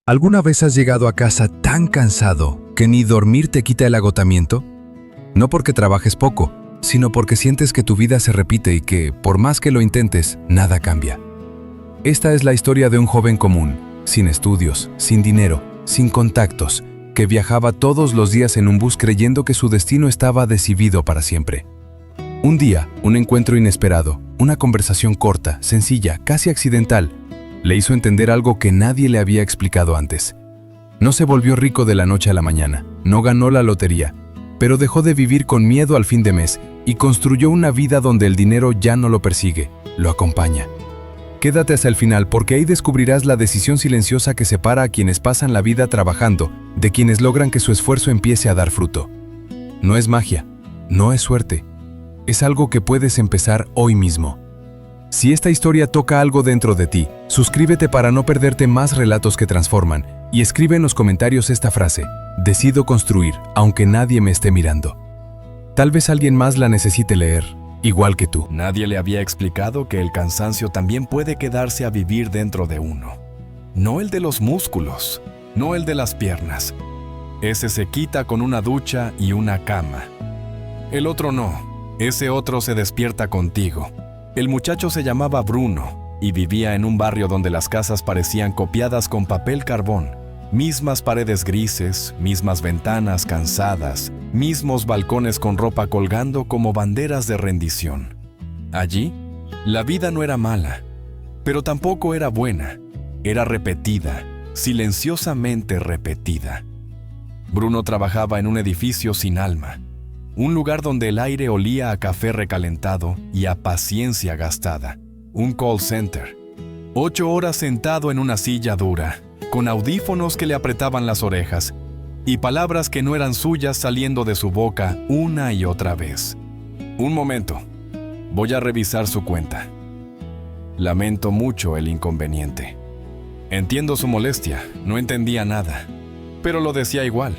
¿Alguna vez has llegado a casa tan cansado que ni dormir te quita el agotamiento? No porque trabajes poco, sino porque sientes que tu vida se repite y que, por más que lo intentes, nada cambia. Esta es la historia de un joven común, sin estudios, sin dinero, sin contactos, que viajaba todos los días en un bus creyendo que su destino estaba decidido para siempre. Un día, un encuentro inesperado, una conversación corta, sencilla, casi accidental, le hizo entender algo que nadie le había explicado antes. No se volvió rico de la noche a la mañana, no ganó la lotería, pero dejó de vivir con miedo al fin de mes y construyó una vida donde el dinero ya no lo persigue, lo acompaña. Quédate hasta el final porque ahí descubrirás la decisión silenciosa que separa a quienes pasan la vida trabajando de quienes logran que su esfuerzo empiece a dar fruto. No es magia, no es suerte, es algo que puedes empezar hoy mismo. Si esta historia toca algo dentro de ti, suscríbete para no perderte más relatos que transforman y escribe en los comentarios esta frase: decido construir, aunque nadie me esté mirando. Tal vez alguien más la necesite leer, igual que tú. Nadie le había explicado que el cansancio también puede quedarse a vivir dentro de uno. No el de los músculos, no el de las piernas. Ese se quita con una ducha y una cama. El otro no, ese otro se despierta contigo. El muchacho se llamaba Bruno y vivía en un barrio donde las casas parecían copiadas con papel carbón. Mismas paredes grises, mismas ventanas cansadas, mismos balcones con ropa colgando como banderas de rendición. Allí, la vida no era mala, pero tampoco era buena. Era repetida, silenciosamente repetida. Bruno trabajaba en un edificio sin alma. Un lugar donde el aire olía a café recalentado y a paciencia gastada. Un call center. 8 horas sentado en una silla dura, con audífonos que le apretaban las orejas y palabras que no eran suyas saliendo de su boca una y otra vez. Un momento. Voy a revisar su cuenta. Lamento mucho el inconveniente. Entiendo su molestia, no entendía nada, pero lo decía igual.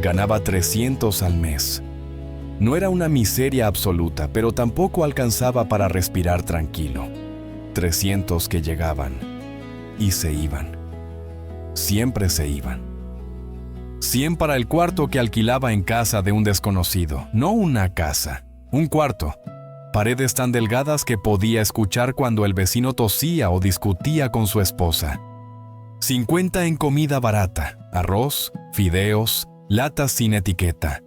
Ganaba 300 al mes. No era una miseria absoluta, pero tampoco alcanzaba para respirar tranquilo. 300 que llegaban y se iban. Siempre se iban. 100 para el cuarto que alquilaba en casa de un desconocido. No una casa, un cuarto. Paredes tan delgadas que podía escuchar cuando el vecino tosía o discutía con su esposa. 50 en comida barata, arroz, fideos, latas sin etiqueta.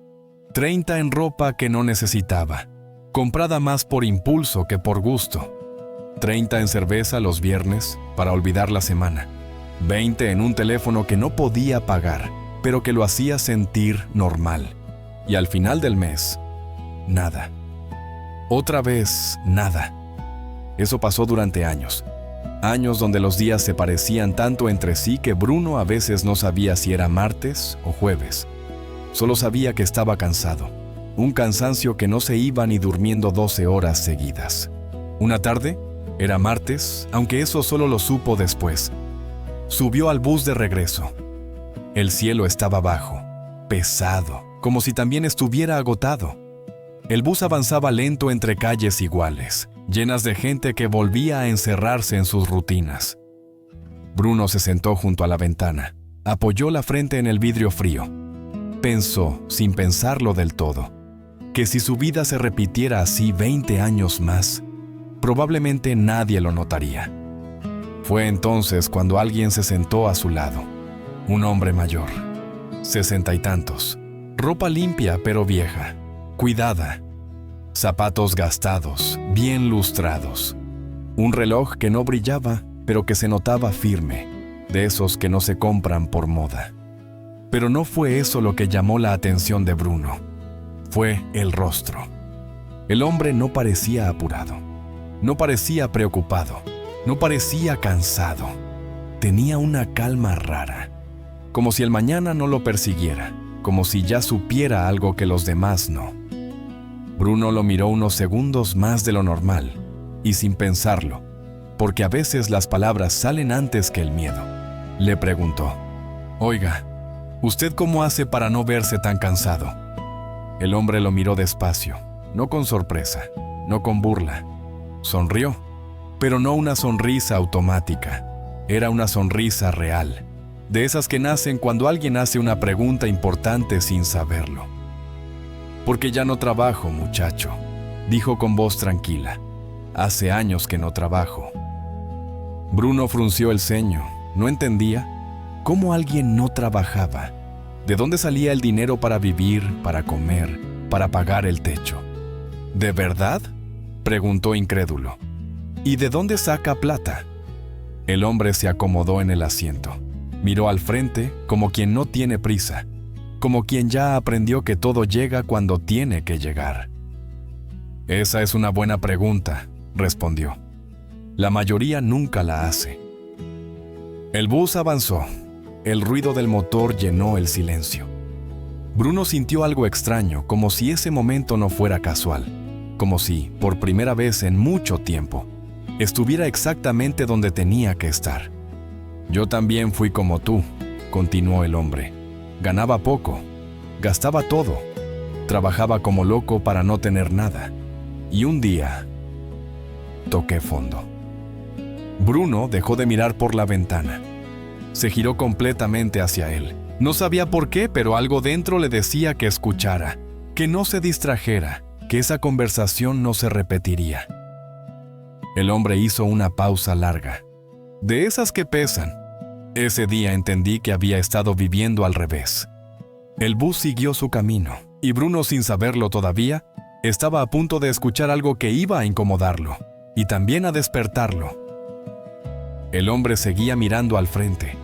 30 en ropa que no necesitaba, comprada más por impulso que por gusto. 30 en cerveza los viernes para olvidar la semana. 20 en un teléfono que no podía pagar, pero que lo hacía sentir normal. Y al final del mes, nada. Otra vez, nada. Eso pasó durante años. Años donde los días se parecían tanto entre sí que Bruno a veces no sabía si era martes o jueves. Solo sabía que estaba cansado, un cansancio que no se iba ni durmiendo 12 horas seguidas. Una tarde, era martes, aunque eso solo lo supo después. Subió al bus de regreso. El cielo estaba bajo, pesado, como si también estuviera agotado. El bus avanzaba lento entre calles iguales, llenas de gente que volvía a encerrarse en sus rutinas. Bruno se sentó junto a la ventana, apoyó la frente en el vidrio frío. Pensó, sin pensarlo del todo, que si su vida se repitiera así 20 años más, probablemente nadie lo notaría. Fue entonces cuando alguien se sentó a su lado. Un hombre mayor, 60 y tantos, ropa limpia pero vieja, cuidada, zapatos gastados, bien lustrados, un reloj que no brillaba pero que se notaba firme, de esos que no se compran por moda. Pero no fue eso lo que llamó la atención de Bruno. Fue el rostro. El hombre no parecía apurado. No parecía preocupado. No parecía cansado. Tenía una calma rara. Como si el mañana no lo persiguiera. Como si ya supiera algo que los demás no. Bruno lo miró unos segundos más de lo normal. Y sin pensarlo, porque a veces las palabras salen antes que el miedo, le preguntó: «Oiga, ¿usted cómo hace para no verse tan cansado?» El hombre lo miró despacio, no con sorpresa, no con burla. Sonrió, pero no una sonrisa automática. Era una sonrisa real. de esas que nacen cuando alguien hace una pregunta importante sin saberlo. «Porque ya no trabajo, muchacho», dijo con voz tranquila. «Hace años que no trabajo». Bruno frunció el ceño. No entendía cómo alguien no trabajaba. ¿De dónde salía el dinero para vivir, para comer, para pagar el techo? ¿De verdad?, preguntó incrédulo. ¿Y de dónde saca plata? El hombre se acomodó en el asiento. Miró al frente como quien no tiene prisa, como quien ya aprendió que todo llega cuando tiene que llegar. «Esa es una buena pregunta», respondió. «La mayoría nunca la hace». El bus avanzó. El ruido del motor llenó el silencio. Bruno sintió algo extraño, como si ese momento no fuera casual, como si, por primera vez en mucho tiempo, estuviera exactamente donde tenía que estar. «Yo también fui como tú», continuó el hombre. «Ganaba poco, gastaba todo, trabajaba como loco para no tener nada. Y un día toqué fondo». Bruno dejó de mirar por la ventana. Se giró completamente hacia él. No sabía por qué, pero algo dentro le decía que escuchara, que no se distrajera, que esa conversación no se repetiría. El hombre hizo una pausa larga, de esas que pesan. Ese día entendí que había estado viviendo al revés. El bus siguió su camino, y Bruno, sin saberlo todavía, estaba a punto de escuchar algo que iba a incomodarlo, y también a despertarlo. El hombre seguía mirando al frente,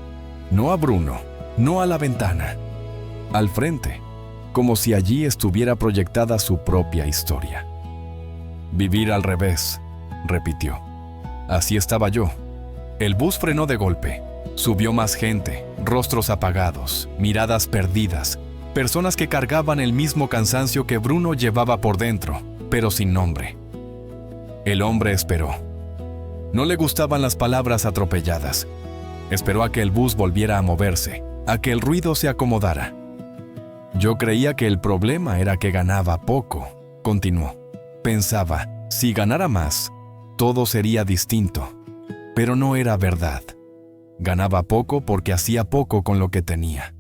no a Bruno, no a la ventana, al frente, como si allí estuviera proyectada su propia historia. «Vivir al revés», repitió. «Así estaba yo». El bus frenó de golpe. Subió más gente, rostros apagados, miradas perdidas, personas que cargaban el mismo cansancio que Bruno llevaba por dentro, pero sin nombre. El hombre esperó. No le gustaban las palabras atropelladas. Esperó a que el bus volviera a moverse, a que el ruido se acomodara. «Yo creía que el problema era que ganaba poco», continuó. «Pensaba, si ganara más, todo sería distinto. Pero no era verdad. Ganaba poco porque hacía poco con lo que tenía».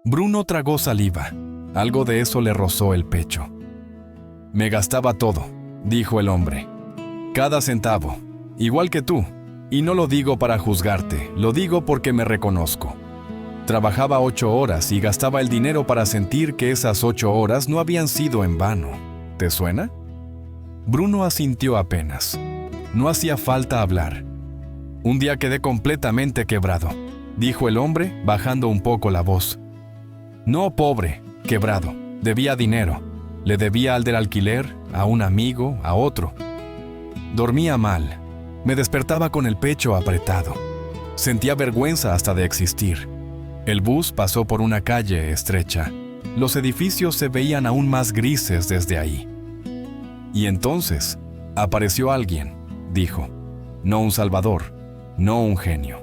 Bruno tragó saliva. Algo de eso le rozó el pecho. «Me gastaba todo», dijo el hombre. «Cada centavo, igual que tú. Y no lo digo para juzgarte, lo digo porque me reconozco. Trabajaba 8 horas y gastaba el dinero para sentir que esas 8 horas no habían sido en vano. ¿Te suena?». Bruno asintió apenas. No hacía falta hablar. «Un día quedé completamente quebrado», dijo el hombre, bajando un poco la voz. «No pobre, quebrado. Debía dinero. Le debía al del alquiler, a un amigo, a otro. Dormía mal. Me despertaba con el pecho apretado. Sentía vergüenza hasta de existir. El bus pasó por una calle estrecha. Los edificios se veían aún más grises desde ahí. Y entonces apareció alguien», dijo. «No un salvador, no un genio.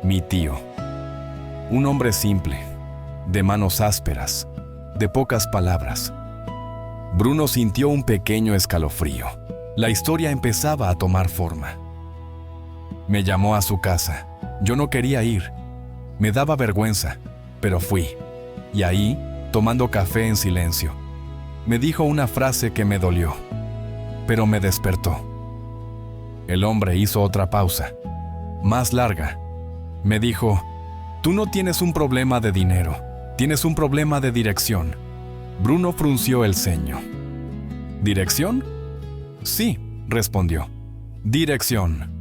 Mi tío. Un hombre simple, de manos ásperas, de pocas palabras». Bruno sintió un pequeño escalofrío. La historia empezaba a tomar forma. «Me llamó a su casa. Yo no quería ir. Me daba vergüenza, pero fui. Y ahí, tomando café en silencio, me dijo una frase que me dolió, pero me despertó». El hombre hizo otra pausa, más larga. Me dijo: «Tú no tienes un problema de dinero, tienes un problema de dirección». Bruno frunció el ceño. «¿Dirección?». «Sí», respondió. «Dirección.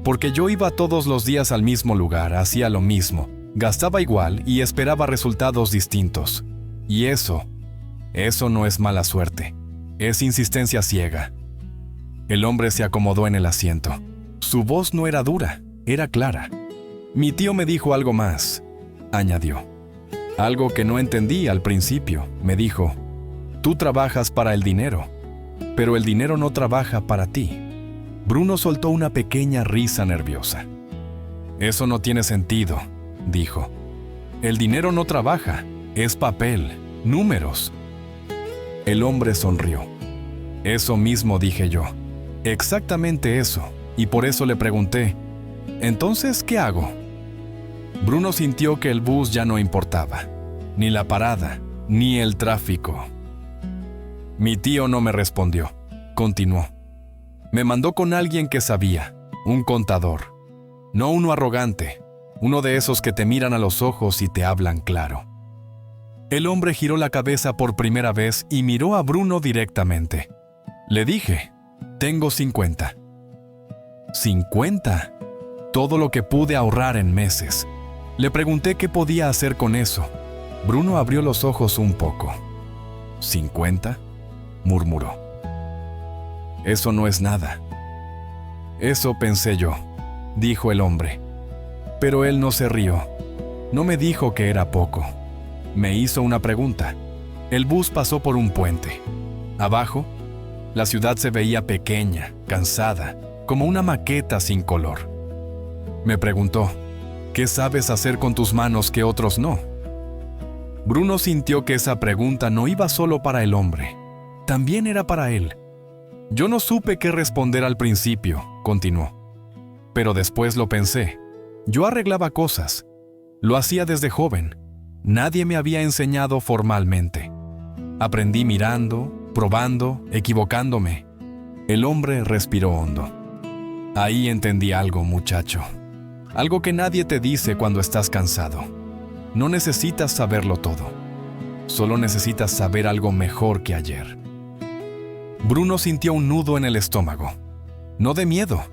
Porque yo iba todos los días al mismo lugar, hacía lo mismo, gastaba igual y esperaba resultados distintos. Y eso no es mala suerte, es insistencia ciega». El hombre se acomodó en el asiento. Su voz no era dura, era clara. «Mi tío me dijo algo más», añadió. «Algo que no entendí al principio. Me dijo: tú trabajas para el dinero, pero el dinero no trabaja para ti». Bruno soltó una pequeña risa nerviosa. «Eso no tiene sentido», dijo. «El dinero no trabaja, es papel, números». El hombre sonrió. «Eso mismo dije yo. Exactamente eso. Y por eso le pregunté: ¿entonces qué hago?». Bruno sintió que el bus ya no importaba, ni la parada, ni el tráfico. Mi tío no me respondió. Continuó. Me mandó con alguien que sabía, un contador. No uno arrogante, uno de esos que te miran a los ojos y te hablan claro. El hombre giró la cabeza por primera vez y miró a Bruno directamente. Le dije, tengo 50. ¿50? Todo lo que pude ahorrar en meses. Le pregunté qué podía hacer con eso. Bruno abrió los ojos un poco. ¿50? Murmuró. Eso no es nada. Eso pensé yo, dijo el hombre. Pero él no se rió. No me dijo que era poco. Me hizo una pregunta. El bus pasó por un puente. Abajo, la ciudad se veía pequeña, cansada, como una maqueta sin color. Me preguntó, ¿qué sabes hacer con tus manos que otros no? Bruno sintió que esa pregunta no iba solo para el hombre, también era para él. Yo no supe qué responder al principio, continuó. Pero después lo pensé. Yo arreglaba cosas. Lo hacía desde joven. Nadie me había enseñado formalmente. Aprendí mirando, probando, equivocándome. El hombre respiró hondo. Ahí entendí algo, muchacho. Algo que nadie te dice cuando estás cansado. No necesitas saberlo todo. Solo necesitas saber algo mejor que ayer. Bruno sintió un nudo en el estómago. No de miedo,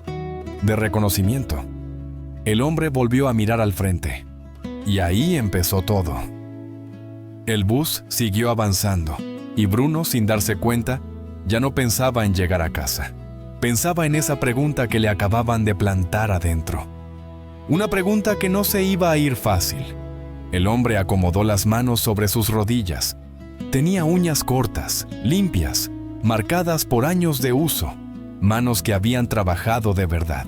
de reconocimiento. El hombre volvió a mirar al frente. Y ahí empezó todo. El bus siguió avanzando, y Bruno, sin darse cuenta, ya no pensaba en llegar a casa. Pensaba en esa pregunta que le acababan de plantar adentro. Una pregunta que no se iba a ir fácil. El hombre acomodó las manos sobre sus rodillas. Tenía uñas cortas, limpias, marcadas por años de uso, manos que habían trabajado de verdad.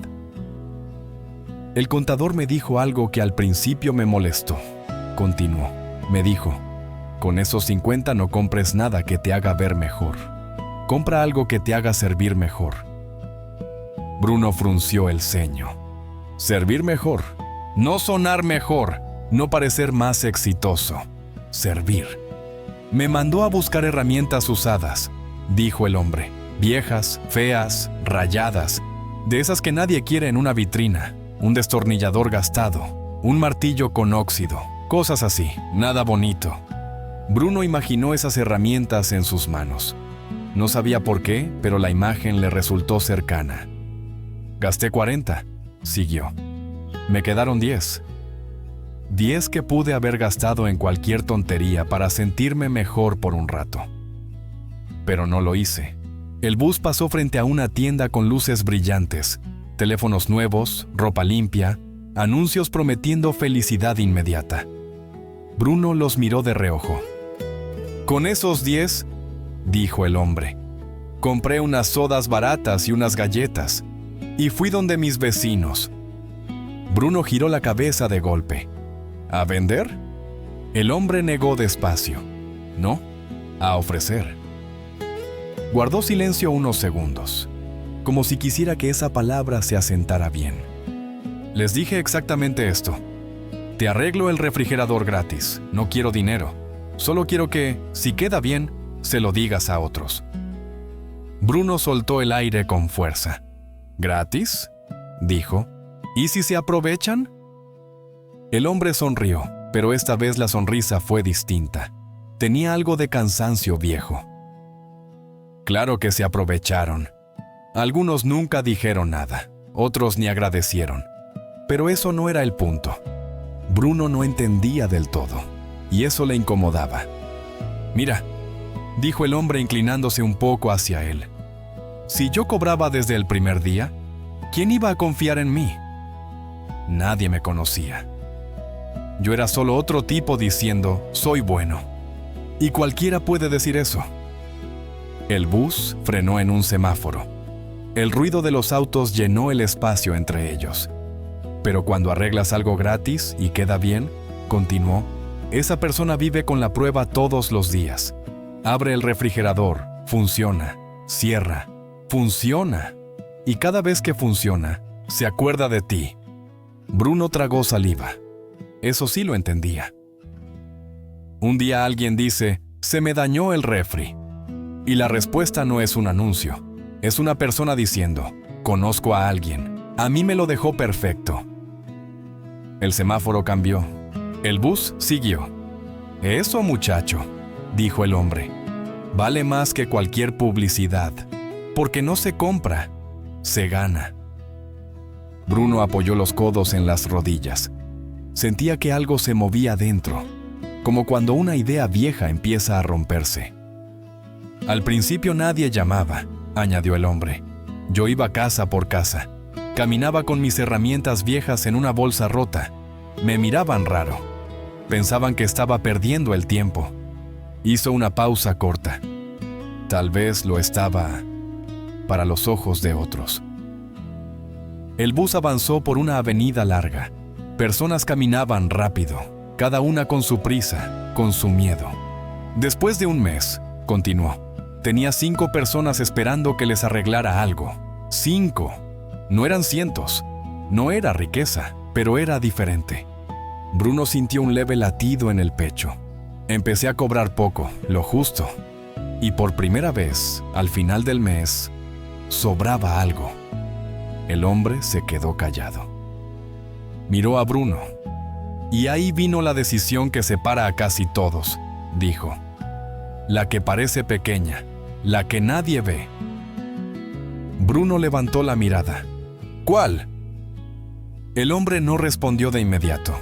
El contador me dijo algo que al principio me molestó. Continuó. Me dijo, con esos 50 no compres nada que te haga ver mejor. Compra algo que te haga servir mejor. Bruno frunció el ceño. Servir mejor. No sonar mejor. No parecer más exitoso. Servir. Me mandó a buscar herramientas usadas, dijo el hombre. Viejas, feas, rayadas. De esas que nadie quiere en una vitrina. Un destornillador gastado, un martillo con óxido, cosas así, nada bonito. Bruno imaginó esas herramientas en sus manos. No sabía por qué, pero la imagen le resultó cercana. Gasté 40, siguió. Me quedaron 10. 10 que pude haber gastado en cualquier tontería para sentirme mejor por un rato. Pero no lo hice. El bus pasó frente a una tienda con luces brillantes, teléfonos nuevos, ropa limpia, anuncios prometiendo felicidad inmediata. Bruno los miró de reojo. Con esos 10, dijo el hombre, compré unas sodas baratas y unas galletas, y fui donde mis vecinos. Bruno giró la cabeza de golpe. ¿A vender? El hombre negó despacio. No, a ofrecer. Guardó silencio unos segundos, como si quisiera que esa palabra se asentara bien. Les dije exactamente esto. Te arreglo el refrigerador gratis, no quiero dinero. Solo quiero que, si queda bien, se lo digas a otros. Bruno soltó el aire con fuerza. ¿Gratis?, dijo. ¿Y si se aprovechan? El hombre sonrió, pero esta vez la sonrisa fue distinta. Tenía algo de cansancio viejo. Claro que se aprovecharon. Algunos nunca dijeron nada, otros ni agradecieron. Pero eso no era el punto. Bruno no entendía del todo, y eso le incomodaba. Mira, dijo el hombre inclinándose un poco hacia él. Si yo cobraba desde el primer día, ¿quién iba a confiar en mí? Nadie me conocía. Yo era solo otro tipo diciendo, soy bueno. Y cualquiera puede decir eso. El bus frenó en un semáforo. El ruido de los autos llenó el espacio entre ellos. Pero cuando arreglas algo gratis y queda bien, continuó, esa persona vive con la prueba todos los días. Abre el refrigerador, funciona, cierra, funciona. Y cada vez que funciona, se acuerda de ti. Bruno tragó saliva. Eso sí lo entendía. Un día alguien dice, se me dañó el refri. Y la respuesta no es un anuncio, es una persona diciendo, conozco a alguien, a mí me lo dejó perfecto. El semáforo cambió, el bus siguió. Eso, muchacho, dijo el hombre, vale más que cualquier publicidad, porque no se compra, se gana. Bruno apoyó los codos en las rodillas. Sentía que algo se movía dentro, como cuando una idea vieja empieza a romperse. Al principio nadie llamaba, añadió el hombre. Yo iba casa por casa. Caminaba con mis herramientas viejas en una bolsa rota. Me miraban raro. Pensaban que estaba perdiendo el tiempo. Hizo una pausa corta. Tal vez lo estaba para los ojos de otros. El bus avanzó por una avenida larga. Personas caminaban rápido, cada una con su prisa, con su miedo. Después de un mes, continuó, tenía 5 personas esperando que les arreglara algo. 5. No eran cientos. No era riqueza, pero era diferente. Bruno sintió un leve latido en el pecho. Empecé a cobrar poco, lo justo. Y por primera vez, al final del mes, sobraba algo. El hombre se quedó callado. Miró a Bruno. Y ahí vino la decisión que separa a casi todos, dijo. La que parece pequeña, la que nadie ve. Bruno levantó la mirada. ¿Cuál? El hombre no respondió de inmediato.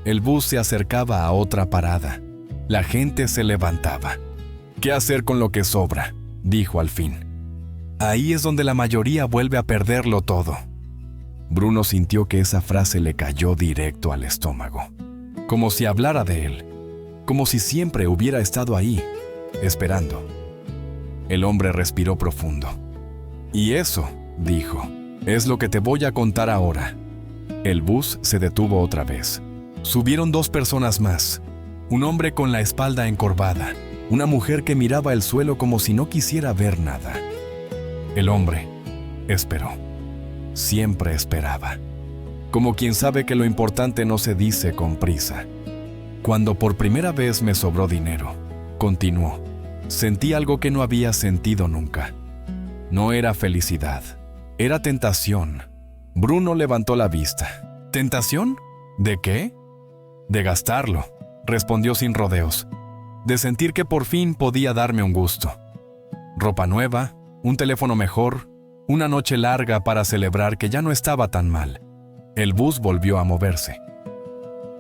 El bus se acercaba a otra parada. La gente se levantaba. ¿Qué hacer con lo que sobra?, dijo al fin. Ahí es donde la mayoría vuelve a perderlo todo. Bruno sintió que esa frase le cayó directo al estómago. Como si hablara de él. Como si siempre hubiera estado ahí, esperando. El hombre respiró profundo. Y eso, dijo, es lo que te voy a contar ahora. El bus se detuvo otra vez. Subieron 2 personas más. Un hombre con la espalda encorvada. Una mujer que miraba el suelo como si no quisiera ver nada. El hombre esperó. Siempre esperaba. Como quien sabe que lo importante no se dice con prisa. Cuando por primera vez me sobró dinero, continuó, sentí algo que no había sentido nunca. No era felicidad, era tentación. Bruno levantó la vista. ¿Tentación? ¿De qué? De gastarlo, respondió sin rodeos. De sentir que por fin podía darme un gusto. Ropa nueva, un teléfono mejor, una noche larga para celebrar que ya no estaba tan mal. El bus volvió a moverse.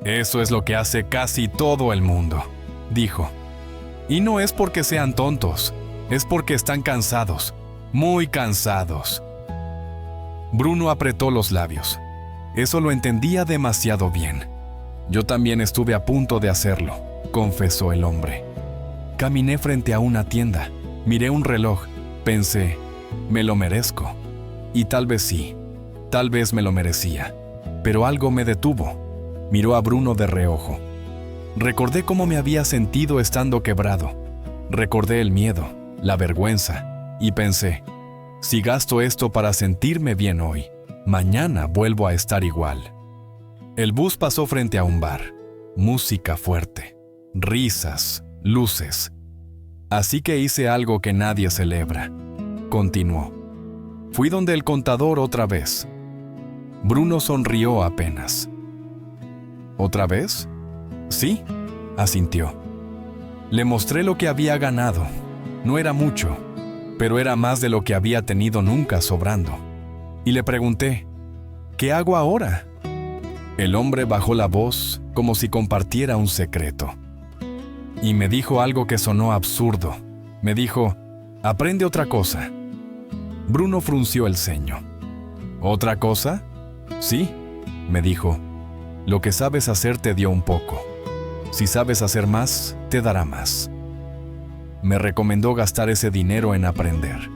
Eso es lo que hace casi todo el mundo, dijo. Y no es porque sean tontos, es porque están cansados, muy cansados. Bruno apretó los labios. Eso lo entendía demasiado bien. Yo también estuve a punto de hacerlo, confesó el hombre. Caminé frente a una tienda, miré un reloj, pensé, me lo merezco. Y tal vez sí, tal vez me lo merecía. Pero algo me detuvo. Miró a Bruno de reojo. Recordé cómo me había sentido estando quebrado. Recordé el miedo, la vergüenza, y pensé, si gasto esto para sentirme bien hoy, mañana vuelvo a estar igual. El bus pasó frente a un bar. Música fuerte, risas, luces. Así que hice algo que nadie celebra. Continuó. Fui donde el contador otra vez. Bruno sonrió apenas. ¿Otra vez? Sí, asintió. Le mostré lo que había ganado. No era mucho, pero era más de lo que había tenido nunca sobrando. Y le pregunté, ¿qué hago ahora? El hombre bajó la voz como si compartiera un secreto. Y me dijo algo que sonó absurdo. Me dijo, aprende otra cosa. Bruno frunció el ceño. ¿Otra cosa? Sí, me dijo. Lo que sabes hacer te dio un poco. Si sabes hacer más, te dará más. Me recomendó gastar ese dinero en aprender,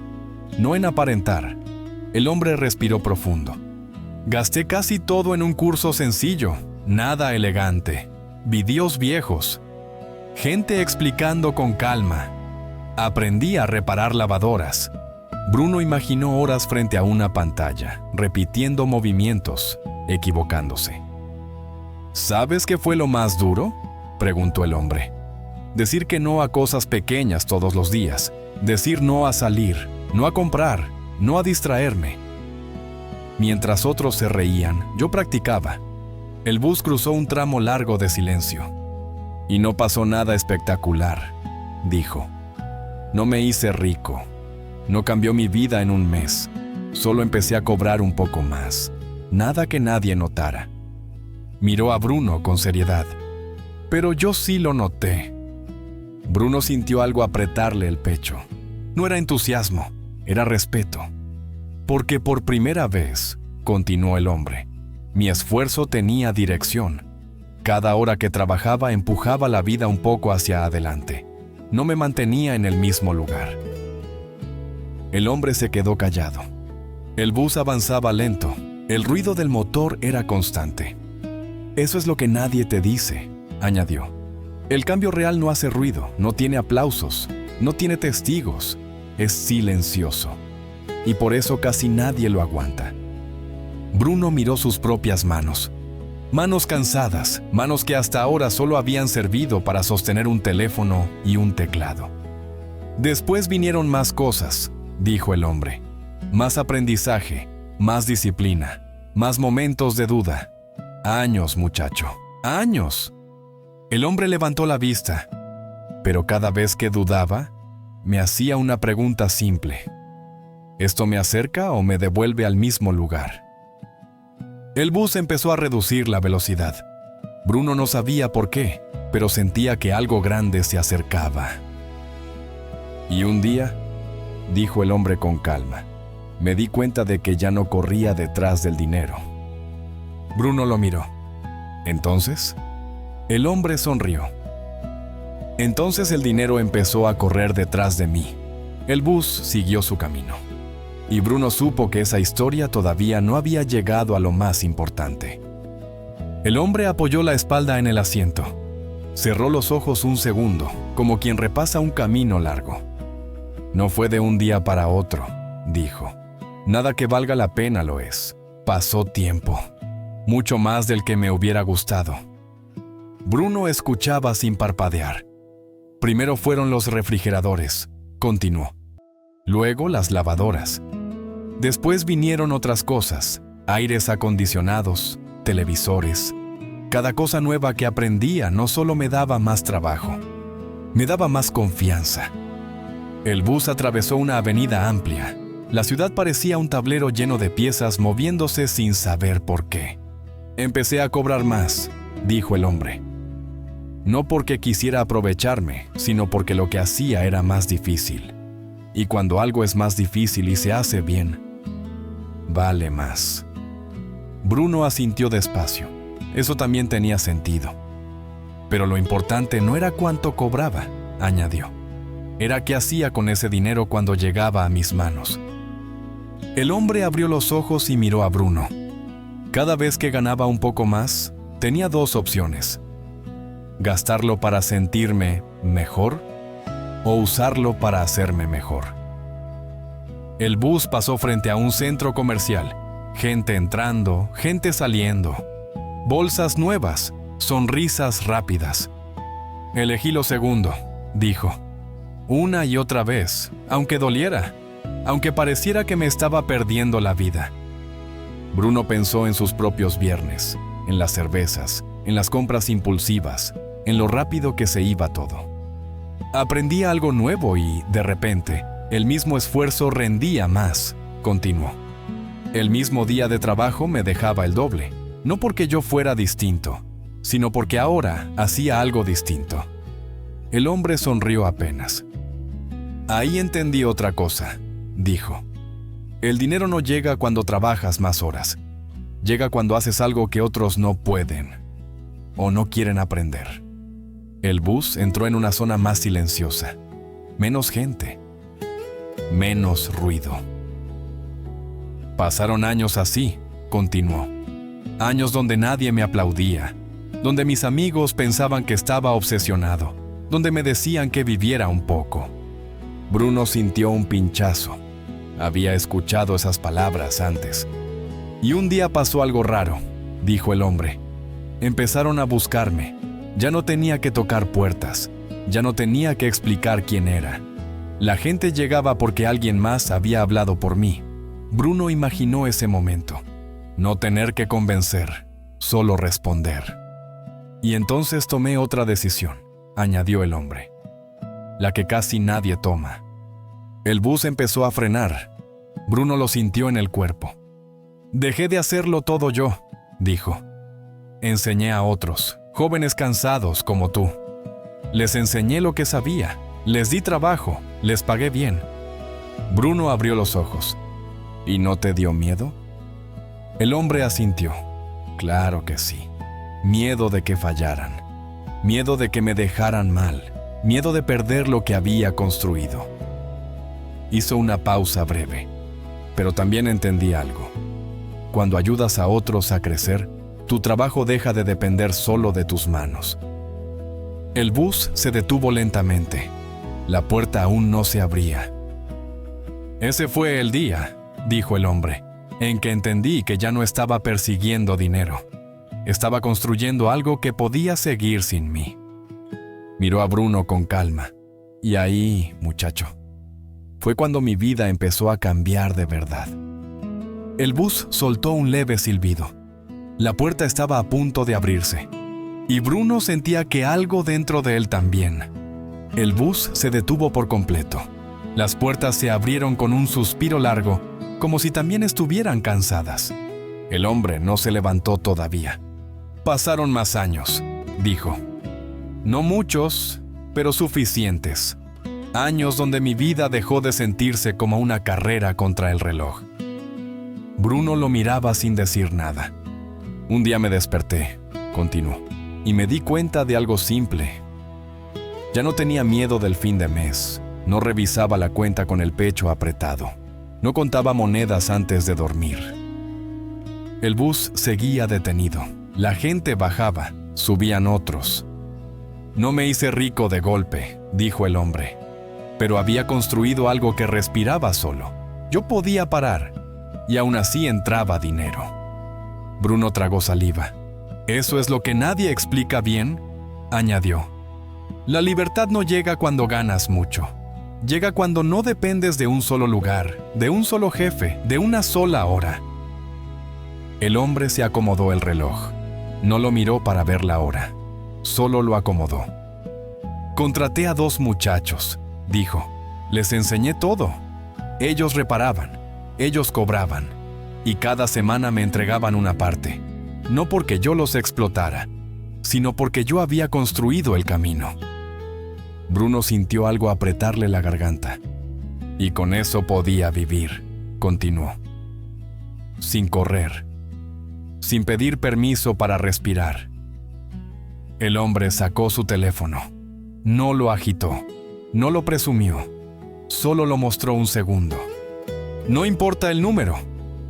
no en aparentar. El hombre respiró profundo. Gasté casi todo en un curso sencillo, nada elegante. Videos viejos. Gente explicando con calma. Aprendí a reparar lavadoras. Bruno imaginó horas frente a una pantalla, repitiendo movimientos, equivocándose. ¿Sabes qué fue lo más duro?, preguntó el hombre. Decir que no a cosas pequeñas todos los días. Decir no a salir, no a comprar, no a distraerme. Mientras otros se reían, yo practicaba. El bus cruzó un tramo largo de silencio. Y no pasó nada espectacular, dijo. No me hice rico. No cambió mi vida en un mes. Solo empecé a cobrar un poco más. Nada que nadie notara. Miró a Bruno con seriedad. Pero yo sí lo noté. Bruno sintió algo apretarle el pecho. No era entusiasmo, era respeto. Porque por primera vez, continuó el hombre, mi esfuerzo tenía dirección. Cada hora que trabajaba empujaba la vida un poco hacia adelante. No me mantenía en el mismo lugar. El hombre se quedó callado. El bus avanzaba lento. El ruido del motor era constante. Eso es lo que nadie te dice, añadió. El cambio real no hace ruido, no tiene aplausos, no tiene testigos, es silencioso. Y por eso casi nadie lo aguanta. Bruno miró sus propias manos. Manos cansadas, manos que hasta ahora solo habían servido para sostener un teléfono y un teclado. Después vinieron más cosas, dijo el hombre. Más aprendizaje, más disciplina, más momentos de duda. Años, muchacho, años. El hombre levantó la vista, pero cada vez que dudaba, me hacía una pregunta simple. ¿Esto me acerca o me devuelve al mismo lugar? El bus empezó a reducir la velocidad. Bruno no sabía por qué, pero sentía que algo grande se acercaba. Y un día, dijo el hombre con calma, me di cuenta de que ya no corría detrás del dinero. Bruno lo miró. ¿Entonces? El hombre sonrió. Entonces el dinero empezó a correr detrás de mí. El bus siguió su camino. Y Bruno supo que esa historia todavía no había llegado a lo más importante. El hombre apoyó la espalda en el asiento. Cerró los ojos un segundo, como quien repasa un camino largo. No fue de un día para otro, dijo. Nada que valga la pena lo es. Pasó tiempo. Mucho más del que me hubiera gustado. Bruno escuchaba sin parpadear. Primero fueron los refrigeradores, continuó. Luego las lavadoras. Después vinieron otras cosas, aires acondicionados, televisores. Cada cosa nueva que aprendía no solo me daba más trabajo, me daba más confianza. El bus atravesó una avenida amplia. La ciudad parecía un tablero lleno de piezas moviéndose sin saber por qué. Empecé a cobrar más, dijo el hombre. No porque quisiera aprovecharme, sino porque lo que hacía era más difícil. Y cuando algo es más difícil y se hace bien, vale más. Bruno asintió despacio. Eso también tenía sentido. Pero lo importante no era cuánto cobraba, añadió. Era qué hacía con ese dinero cuando llegaba a mis manos. El hombre abrió los ojos y miró a Bruno. Cada vez que ganaba un poco más, tenía dos opciones. Gastarlo para sentirme mejor o usarlo para hacerme mejor. El bus pasó frente a un centro comercial. Gente entrando, gente saliendo. Bolsas nuevas, sonrisas rápidas. Elegí lo segundo, dijo. Una y otra vez, aunque doliera, aunque pareciera que me estaba perdiendo la vida. Bruno pensó en sus propios viernes, en las cervezas, en las compras impulsivas, en lo rápido que se iba todo. Aprendí algo nuevo y, de repente, el mismo esfuerzo rendía más, continuó. El mismo día de trabajo me dejaba el doble, no porque yo fuera distinto, sino porque ahora hacía algo distinto. El hombre sonrió apenas. Ahí entendí otra cosa, dijo. El dinero no llega cuando trabajas más horas. Llega cuando haces algo que otros no pueden o no quieren aprender. El bus entró en una zona más silenciosa. Menos gente. Menos ruido. Pasaron años así, continuó. Años donde nadie me aplaudía, donde mis amigos pensaban que estaba obsesionado, donde me decían que viviera un poco. Bruno sintió un pinchazo. Había escuchado esas palabras antes. Y un día pasó algo raro, dijo el hombre. Empezaron a buscarme. Ya no tenía que tocar puertas. Ya no tenía que explicar quién era. La gente llegaba porque alguien más había hablado por mí. Bruno imaginó ese momento. No tener que convencer, solo responder. Y entonces tomé otra decisión, añadió el hombre. La que casi nadie toma. El bus empezó a frenar. Bruno lo sintió en el cuerpo. Dejé de hacerlo todo yo, dijo. Enseñé a otros, jóvenes cansados como tú. Les enseñé lo que sabía, les di trabajo, les pagué bien. Bruno abrió los ojos. ¿Y no te dio miedo? El hombre asintió. Claro que sí. Miedo de que fallaran. Miedo de que me dejaran mal. Miedo de perder lo que había construido. Hizo una pausa breve, pero también entendí algo. Cuando ayudas a otros a crecer, tu trabajo deja de depender solo de tus manos. El bus se detuvo lentamente. La puerta aún no se abría. Ese fue el día, dijo el hombre, en que entendí que ya no estaba persiguiendo dinero. Estaba construyendo algo que podía seguir sin mí. Miró a Bruno con calma. Y ahí, muchacho, fue cuando mi vida empezó a cambiar de verdad. El bus soltó un leve silbido. La puerta estaba a punto de abrirse. Y Bruno sentía que algo dentro de él también. El bus se detuvo por completo. Las puertas se abrieron con un suspiro largo, como si también estuvieran cansadas. El hombre no se levantó todavía. Pasaron más años, dijo. No muchos, pero suficientes. Años donde mi vida dejó de sentirse como una carrera contra el reloj. Bruno lo miraba sin decir nada. Un día me desperté, continuó, y me di cuenta de algo simple. Ya no tenía miedo del fin de mes. No revisaba la cuenta con el pecho apretado. No contaba monedas antes de dormir. El bus seguía detenido. La gente bajaba, subían otros. No me hice rico de golpe, dijo el hombre, pero había construido algo que respiraba solo. Yo podía parar, y aún así entraba dinero. Bruno tragó saliva. ¿Eso es lo que nadie explica bien?, añadió. La libertad no llega cuando ganas mucho. Llega cuando no dependes de un solo lugar, de un solo jefe, de una sola hora. El hombre se acomodó el reloj. No lo miró para ver la hora. Solo lo acomodó. Contraté a 2 muchachos, dijo. Les enseñé todo. Ellos reparaban, ellos cobraban, y cada semana me entregaban una parte. No porque yo los explotara, sino porque yo había construido el camino. Bruno sintió algo apretarle la garganta. Y con eso podía vivir, continuó. Sin correr. Sin pedir permiso para respirar. El hombre sacó su teléfono. No lo agitó. No lo presumió. Solo lo mostró un segundo. No importa el número,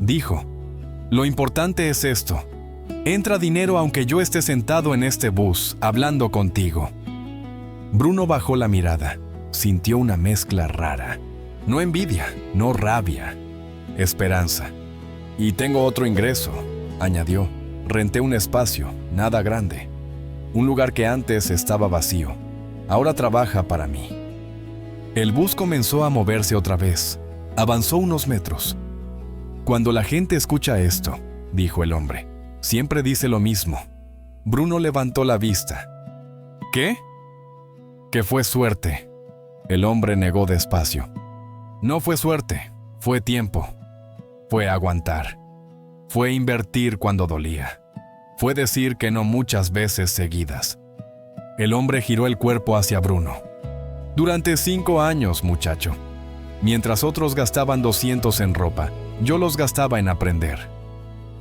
dijo. Lo importante es esto. Entra dinero aunque yo esté sentado en este bus, hablando contigo. Bruno bajó la mirada. Sintió una mezcla rara. No envidia, no rabia. Esperanza. Y tengo otro ingreso, añadió. Renté un espacio, nada grande. Un lugar que antes estaba vacío. Ahora trabaja para mí. El bus comenzó a moverse otra vez. Avanzó unos metros. Cuando la gente escucha esto, dijo el hombre, siempre dice lo mismo. Bruno levantó la vista. ¿Qué? Que fue suerte. El hombre negó despacio. No fue suerte, fue tiempo. Fue aguantar. Fue invertir cuando dolía. Fue decir que no muchas veces seguidas. El hombre giró el cuerpo hacia Bruno. Durante 5 años, muchacho. Mientras otros gastaban 200 en ropa, yo los gastaba en aprender.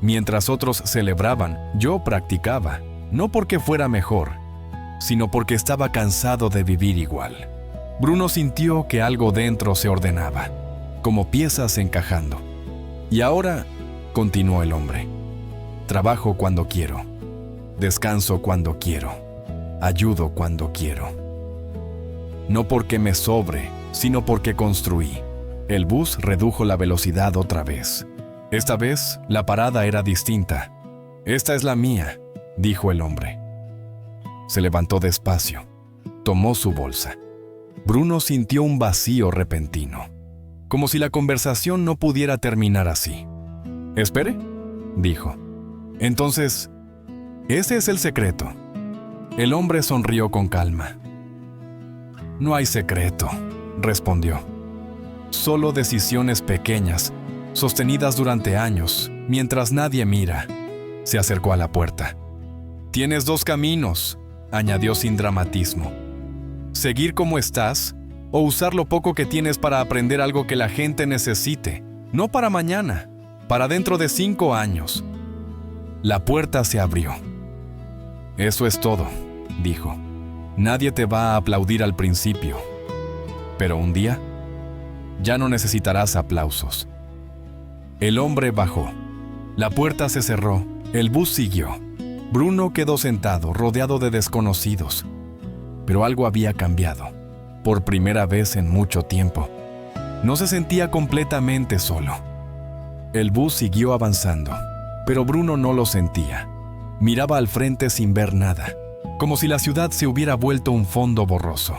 Mientras otros celebraban, yo practicaba, no porque fuera mejor, sino porque estaba cansado de vivir igual. Bruno sintió que algo dentro se ordenaba, como piezas encajando. Y ahora, continuó el hombre, trabajo cuando quiero, descanso cuando quiero, ayudo cuando quiero. No porque me sobre, sino porque construí. El bus redujo la velocidad otra vez. Esta vez, la parada era distinta. Esta es la mía, dijo el hombre. Se levantó despacio. Tomó su bolsa. Bruno sintió un vacío repentino, como si la conversación no pudiera terminar así. «Espere», dijo. «Entonces, ese es el secreto». El hombre sonrió con calma. «No hay secreto», respondió. «Solo decisiones pequeñas, sostenidas durante años, mientras nadie mira». Se acercó a la puerta. «Tienes dos caminos», añadió sin dramatismo. «Seguir como estás o usar lo poco que tienes para aprender algo que la gente necesite, no para mañana, para dentro de 5 años». La puerta se abrió. «Eso es todo», dijo. «Nadie te va a aplaudir al principio, pero un día ya no necesitarás aplausos». El hombre bajó. La puerta se cerró. El bus siguió. Bruno quedó sentado, rodeado de desconocidos. Pero algo había cambiado. Por primera vez en mucho tiempo. No se sentía completamente solo. El bus siguió avanzando, pero Bruno no lo sentía. Miraba al frente sin ver nada, como si la ciudad se hubiera vuelto un fondo borroso.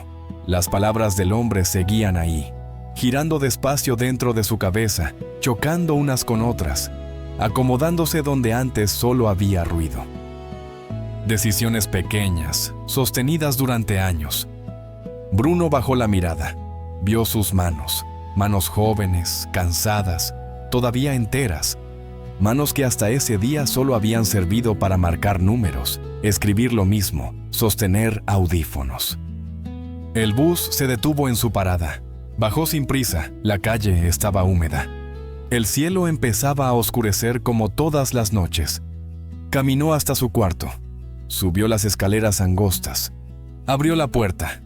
Las palabras del hombre seguían ahí, girando despacio dentro de su cabeza, chocando unas con otras, acomodándose donde antes solo había ruido. Decisiones pequeñas, sostenidas durante años. Bruno bajó la mirada. Vio sus manos, manos jóvenes, cansadas, todavía enteras. Manos que hasta ese día solo habían servido para marcar números, escribir lo mismo, sostener audífonos. El bus se detuvo en su parada. Bajó sin prisa, la calle estaba húmeda. El cielo empezaba a oscurecer como todas las noches. Caminó hasta su cuarto. Subió las escaleras angostas. Abrió la puerta.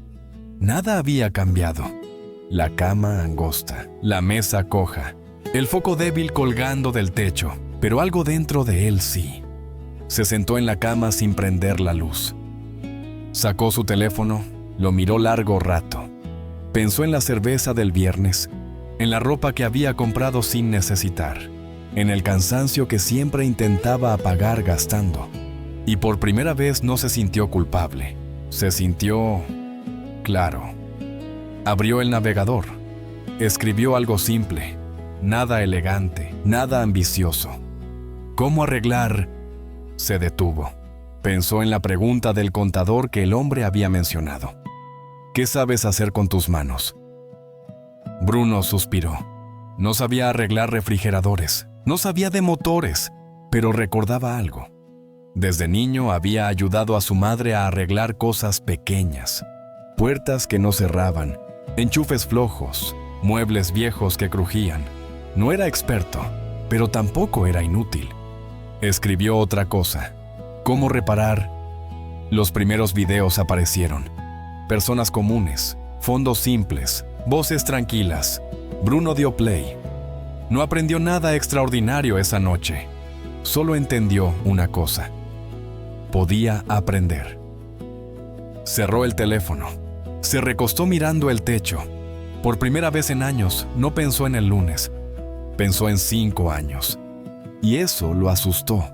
Nada había cambiado. La cama angosta, la mesa coja, el foco débil colgando del techo, pero algo dentro de él sí. Se sentó en la cama sin prender la luz. Sacó su teléfono, lo miró largo rato. Pensó en la cerveza del viernes, en la ropa que había comprado sin necesitar, en el cansancio que siempre intentaba apagar gastando. Y por primera vez no se sintió culpable. Se sintió claro. Abrió el navegador. Escribió algo simple, nada elegante, nada ambicioso. ¿Cómo arreglar? Se detuvo. Pensó en la pregunta del contador que el hombre había mencionado. ¿Qué sabes hacer con tus manos? Bruno suspiró. No sabía arreglar refrigeradores, no sabía de motores, pero recordaba algo. Desde niño había ayudado a su madre a arreglar cosas pequeñas. Puertas que no cerraban, enchufes flojos, muebles viejos que crujían. No era experto, pero tampoco era inútil. Escribió otra cosa. ¿Cómo reparar? Los primeros videos aparecieron. Personas comunes, fondos simples, voces tranquilas. Bruno dio play. No aprendió nada extraordinario esa noche. Solo entendió una cosa. Podía aprender. Cerró el teléfono. Se recostó mirando el techo. Por primera vez en años, no pensó en el lunes. Pensó en 5 años. Y eso lo asustó.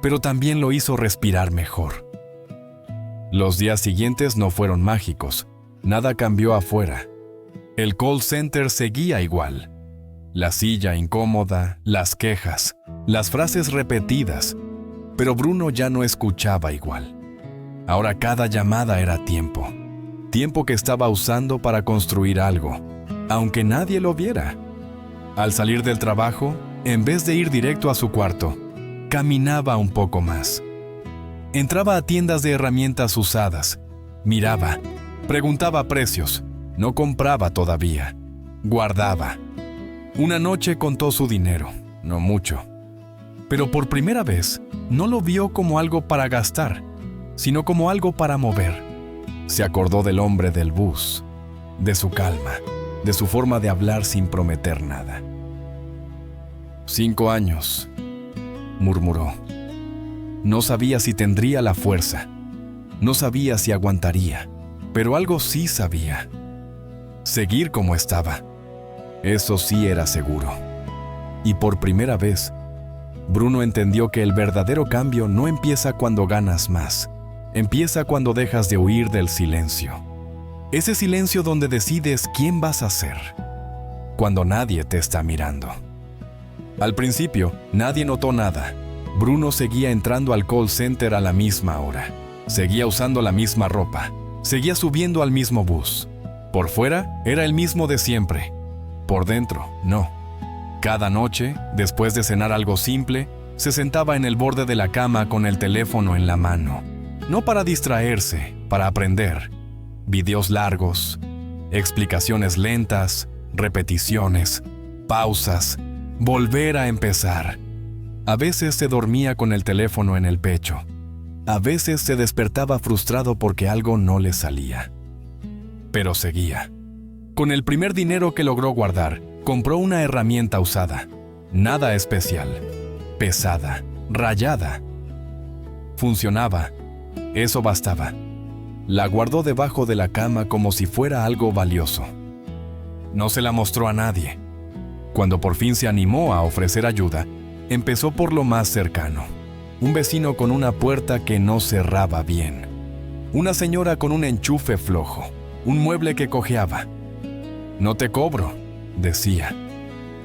Pero también lo hizo respirar mejor. Los días siguientes no fueron mágicos. Nada cambió afuera. El call center seguía igual. La silla incómoda, las quejas, las frases repetidas. Pero Bruno ya no escuchaba igual. Ahora cada llamada era tiempo. Tiempo que estaba usando para construir algo, aunque nadie lo viera. Al salir del trabajo, en vez de ir directo a su cuarto, caminaba un poco más. Entraba a tiendas de herramientas usadas, miraba, preguntaba precios, no compraba todavía, guardaba. Una noche contó su dinero, no mucho. Pero por primera vez, no lo vio como algo para gastar, sino como algo para mover. Se acordó del hombre del bus, de su calma, de su forma de hablar sin prometer nada. 5 años, murmuró. No sabía si tendría la fuerza, no sabía si aguantaría, pero algo sí sabía. Seguir como estaba, eso sí era seguro. Y por primera vez, Bruno entendió que el verdadero cambio no empieza cuando ganas más, empieza cuando dejas de huir del silencio. Ese silencio donde decides quién vas a ser, cuando nadie te está mirando. Al principio, nadie notó nada. Bruno seguía entrando al call center a la misma hora, seguía usando la misma ropa, seguía subiendo al mismo bus. Por fuera, era el mismo de siempre. Por dentro, no. Cada noche, después de cenar algo simple, se sentaba en el borde de la cama con el teléfono en la mano. No para distraerse, para aprender. Videos largos, explicaciones lentas, repeticiones, pausas, volver a empezar. A veces se dormía con el teléfono en el pecho. A veces se despertaba frustrado porque algo no le salía. Pero seguía. Con el primer dinero que logró guardar, compró una herramienta usada. Nada especial. Pesada. Rayada. Funcionaba. Eso bastaba. La guardó debajo de la cama como si fuera algo valioso. No se la mostró a nadie. Cuando por fin se animó a ofrecer ayuda, empezó por lo más cercano. Un vecino con una puerta que no cerraba bien. Una señora con un enchufe flojo. Un mueble que cojeaba. No te cobro, decía.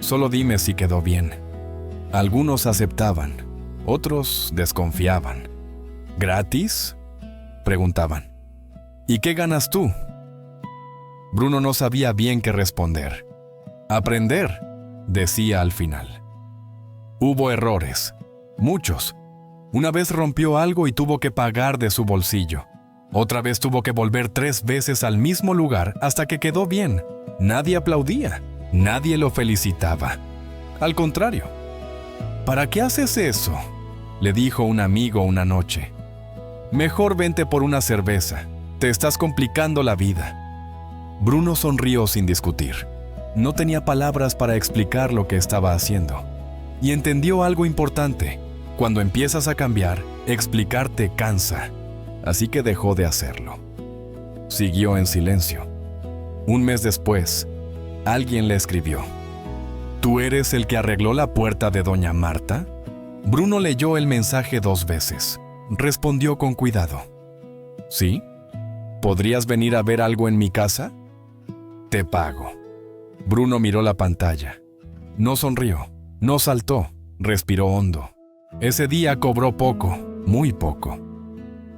Solo dime si quedó bien. Algunos aceptaban, otros desconfiaban. ¿Gratis?, preguntaban. ¿Y qué ganas tú? Bruno no sabía bien qué responder. Aprender, decía al final. Hubo errores, muchos. Una vez rompió algo y tuvo que pagar de su bolsillo. Otra vez tuvo que volver 3 veces al mismo lugar hasta que quedó bien. Nadie aplaudía, nadie lo felicitaba. Al contrario. ¿Para qué haces eso?, le dijo un amigo una noche. Mejor vente por una cerveza, te estás complicando la vida. Bruno sonrió sin discutir. No tenía palabras para explicar lo que estaba haciendo. Y entendió algo importante. Cuando empiezas a cambiar, explicar te cansa. Así que dejó de hacerlo. Siguió en silencio. Un mes después, alguien le escribió: ¿Tú eres el que arregló la puerta de Doña Marta? Bruno leyó el mensaje 2 veces. Respondió con cuidado: ¿Sí? ¿Podrías venir a ver algo en mi casa? Te pago. Bruno miró la pantalla. No sonrió, no saltó, respiró hondo. Ese día cobró poco, muy poco.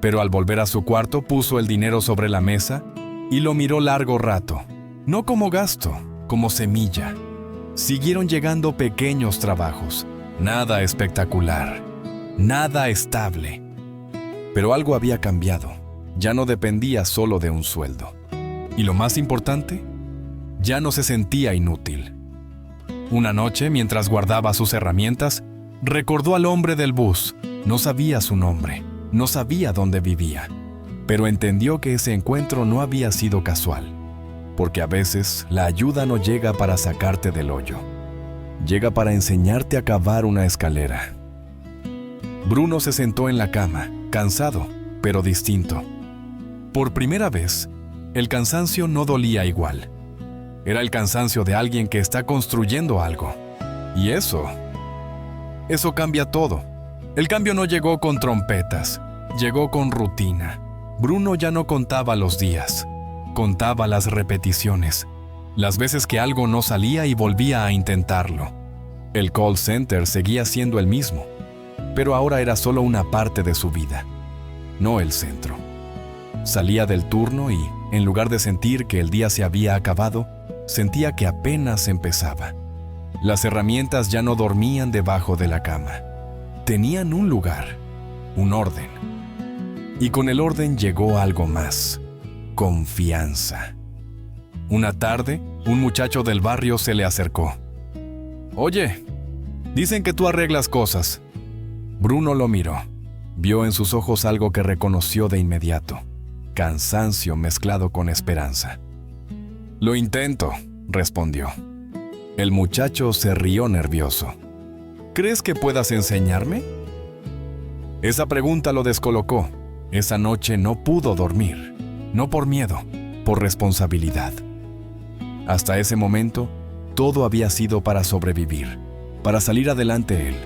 Pero al volver a su cuarto puso el dinero sobre la mesa y lo miró largo rato. No como gasto, como semilla. Siguieron llegando pequeños trabajos. Nada espectacular, nada estable. Pero algo había cambiado. Ya no dependía solo de un sueldo. Y lo más importante, ya no se sentía inútil. Una noche, mientras guardaba sus herramientas, recordó al hombre del bus. No sabía su nombre, no sabía dónde vivía, pero entendió que ese encuentro no había sido casual, porque a veces la ayuda no llega para sacarte del hoyo, llega para enseñarte a cavar una escalera. Bruno se sentó en la cama, cansado, pero distinto. Por primera vez, el cansancio no dolía igual. Era el cansancio de alguien que está construyendo algo. Y eso cambia todo. El cambio no llegó con trompetas, llegó con rutina. Bruno ya no contaba los días, contaba las repeticiones, las veces que algo no salía y volvía a intentarlo. El call center seguía siendo el mismo, pero ahora era solo una parte de su vida, no el centro. Salía del turno y, en lugar de sentir que el día se había acabado, sentía que apenas empezaba. Las herramientas ya no dormían debajo de la cama. Tenían un lugar, un orden. Y con el orden llegó algo más: confianza. Una tarde, un muchacho del barrio se le acercó. «Oye, dicen que tú arreglas cosas». Bruno lo miró. Vio en sus ojos algo que reconoció de inmediato: cansancio mezclado con esperanza. «Lo intento», respondió. El muchacho se rió nervioso. «¿Crees que puedas enseñarme?». Esa pregunta lo descolocó. Esa noche no pudo dormir. No por miedo, por responsabilidad. Hasta ese momento, todo había sido para sobrevivir, para salir adelante él.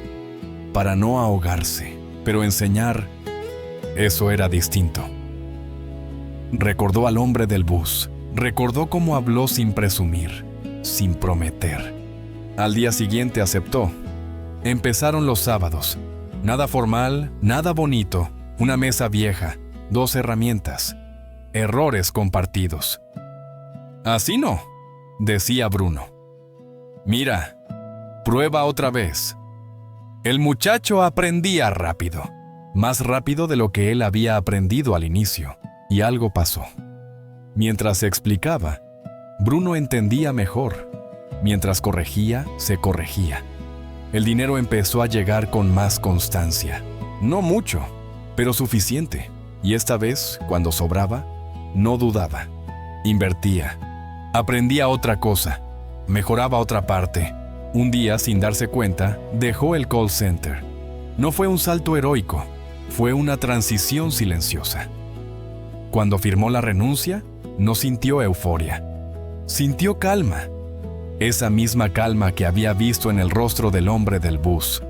para no ahogarse, pero enseñar, eso era distinto. Recordó al hombre del bus, recordó cómo habló sin presumir, sin prometer. Al día siguiente aceptó. Empezaron los sábados. Nada formal, nada bonito, una mesa vieja, 2 herramientas, errores compartidos. Así no, decía Bruno. Mira, prueba otra vez. El muchacho aprendía rápido, más rápido de lo que él había aprendido al inicio, y algo pasó. Mientras se explicaba, Bruno entendía mejor. Mientras corregía, se corregía. El dinero empezó a llegar con más constancia. No mucho, pero suficiente. Y esta vez, cuando sobraba, no dudaba. Invertía. Aprendía otra cosa. Mejoraba otra parte. Un día, sin darse cuenta, dejó el call center. No fue un salto heroico, fue una transición silenciosa. Cuando firmó la renuncia, no sintió euforia. Sintió calma. Esa misma calma que había visto en el rostro del hombre del bus.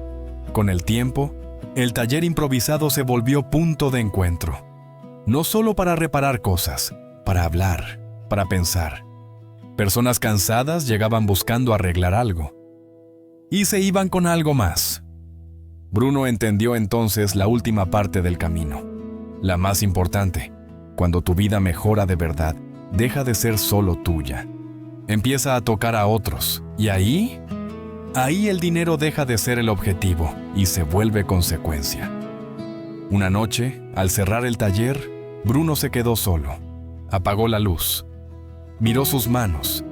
Con el tiempo, el taller improvisado se volvió punto de encuentro. No solo para reparar cosas, para hablar, para pensar. Personas cansadas llegaban buscando arreglar algo. Y se iban con algo más. Bruno entendió entonces la última parte del camino. La más importante. Cuando tu vida mejora de verdad, deja de ser solo tuya. Empieza a tocar a otros. Y ahí el dinero deja de ser el objetivo y se vuelve consecuencia. Una noche, al cerrar el taller, Bruno se quedó solo. Apagó la luz. Miró sus manos.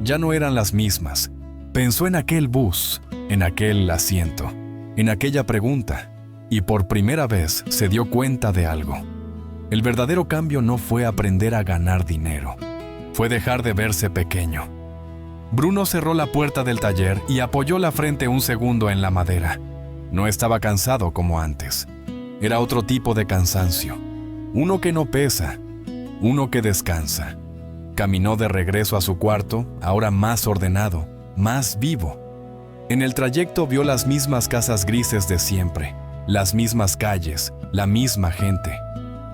Ya no eran las mismas. Pensó en aquel bus, en aquel asiento, en aquella pregunta, y por primera vez se dio cuenta de algo. El verdadero cambio no fue aprender a ganar dinero, fue dejar de verse pequeño. Bruno cerró la puerta del taller y apoyó la frente un segundo en la madera. No estaba cansado como antes. Era otro tipo de cansancio. Uno que no pesa, uno que descansa. Caminó de regreso a su cuarto, ahora más ordenado, más vivo. En el trayecto vio las mismas casas grises de siempre, las mismas calles, la misma gente.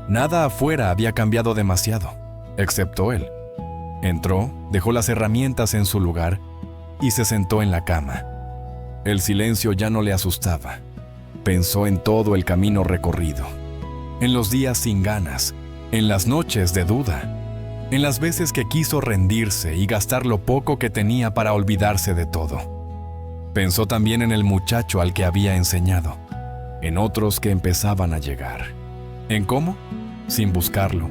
Nada afuera había cambiado demasiado, excepto él. Entró, dejó las herramientas en su lugar y se sentó en la cama. El silencio ya no le asustaba. Pensó en todo el camino recorrido, en los días sin ganas, en las noches de duda, en las veces que quiso rendirse y gastar lo poco que tenía para olvidarse de todo. Pensó también en el muchacho al que había enseñado, en otros que empezaban a llegar. ¿En cómo? Sin buscarlo.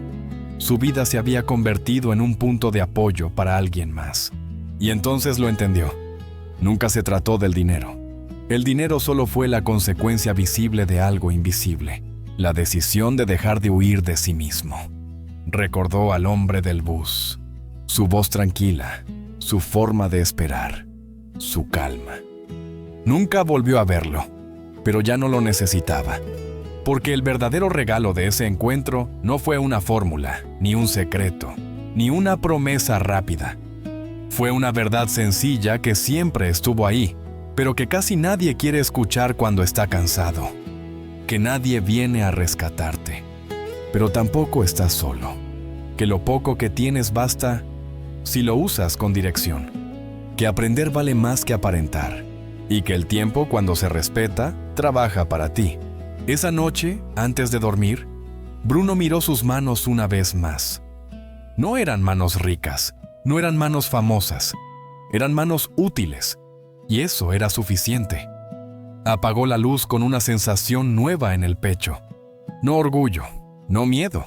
Su vida se había convertido en un punto de apoyo para alguien más. Y entonces lo entendió. Nunca se trató del dinero. El dinero solo fue la consecuencia visible de algo invisible, la decisión de dejar de huir de sí mismo. Recordó al hombre del bus, su voz tranquila, su forma de esperar, su calma. Nunca volvió a verlo, pero ya no lo necesitaba, porque el verdadero regalo de ese encuentro no fue una fórmula, ni un secreto, ni una promesa rápida. Fue una verdad sencilla que siempre estuvo ahí, pero que casi nadie quiere escuchar cuando está cansado. Que nadie viene a rescatarte, pero tampoco estás solo. Que lo poco que tienes basta si lo usas con dirección. Que aprender vale más que aparentar. Y que el tiempo, cuando se respeta, trabaja para ti. Esa noche, antes de dormir, Bruno miró sus manos una vez más. No eran manos ricas, no eran manos famosas, eran manos útiles, y eso era suficiente. Apagó la luz con una sensación nueva en el pecho. No orgullo, no miedo,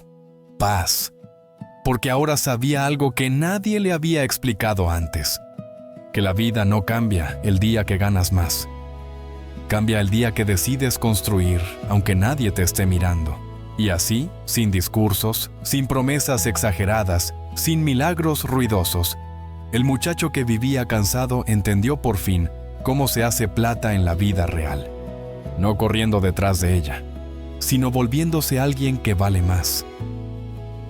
paz. Porque ahora sabía algo que nadie le había explicado antes. Que la vida no cambia el día que ganas más. Cambia el día que decides construir, aunque nadie te esté mirando. Y así, sin discursos, sin promesas exageradas, sin milagros ruidosos, el muchacho que vivía cansado entendió por fin cómo se hace plata en la vida real. No corriendo detrás de ella, sino volviéndose alguien que vale más.